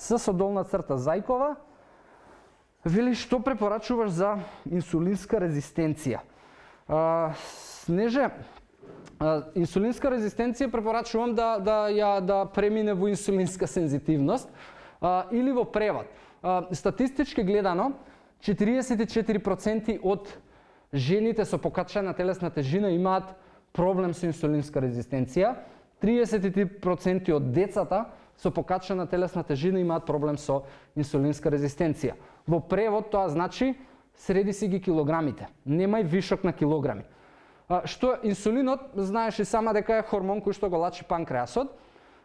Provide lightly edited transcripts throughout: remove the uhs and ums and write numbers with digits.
со долна црта Зајкова, вели што препорачуваш за инсулинска резистенција. Снеже, инсулинска резистенција препорачувам да премине во инсулинска сензитивност или во превод. Статистички гледано, 44% од жените со покачена телесна тежина имаат проблем со инсулинска резистенција, 33% од децата со покачена телесна тежина имаат проблем со инсулинска резистенција. Во превод тоа значи среди си ги килограмите, немај вишок на килограми. Што инсулинот, знаеш и сама дека е хормон кој што го лачи панкреасот.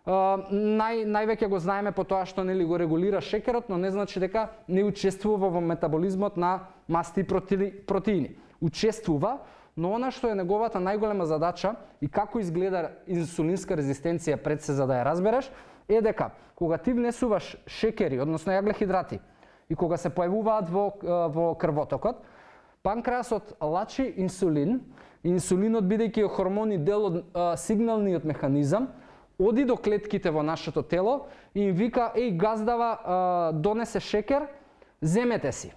Највеќе го знаеме по тоа што нели го регулира шекерот, но не значи дека не учествува во метаболизмот на масти и протеини. Учествува, но она што е неговата најголема задача и како изгледа инсулинска резистенција пред се за да ја разбереш, е дека кога ти внесуваш шекери, односно јаглехидрати, и кога се појавуваат во крвотокот, панкреасот лачи инсулин, и инсулинот бидејќи е хормон и дел од сигналниот механизам, оди до клетките во нашето тело и им вика: еј, газдава, донесе шекер, земете си.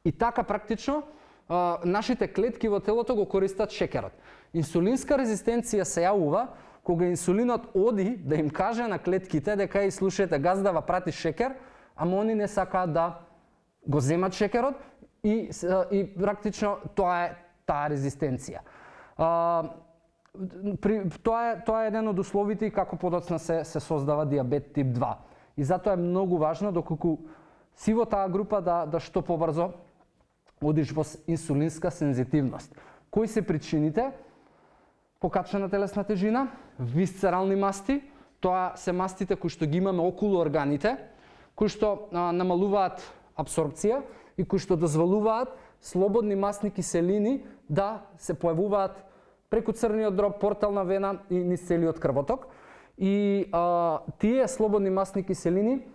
И така практично нашите клетки во телото го користат шекерот. Инсулинска резистенција се јавува кога инсулинот оди да им каже на клетките дека и слушајте, газдава прати шекер, ама они не сакаат да го земат шекерот и практично тоа е таа резистенција. Тоа е еден од условите како подоцна се создава диабет тип 2. И затоа е многу важно доколку си во таа група да што побрзо одиш во инсулинска сензитивност. Кои се причините? Покачена телесна тежина, висцерални масти, тоа се мастите кои што ги имаме околу органите, кои што намалуваат абсорбција и кои што дозволуваат слободни масни киселини да се појавуваат преку црниот дроб, портална вена и низ целиот крвоток. И тие слободни масни киселини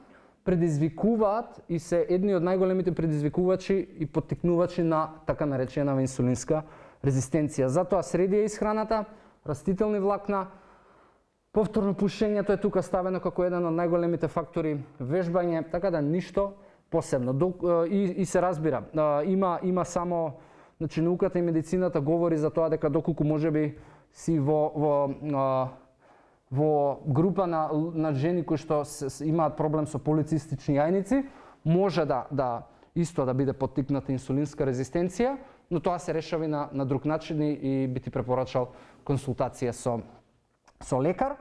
предизвикуваат и се едни од најголемите предизвикувачи и поттикнувачи на така наречена инсулинска резистенција. Затоа среди е исхраната, растителни влакна, повторно пушењето е тука ставено како еден од најголемите фактори, вежбање, така да ништо посебно. И се разбира, има само, значи науката и медицината говори за тоа дека доколку можеби си во група на жени кои што имаат проблем со полицистични јајници, може да исто да биде поттикната инсулинска резистенција, но тоа се решава на друг начин и би ти препорачал консултација со лекар.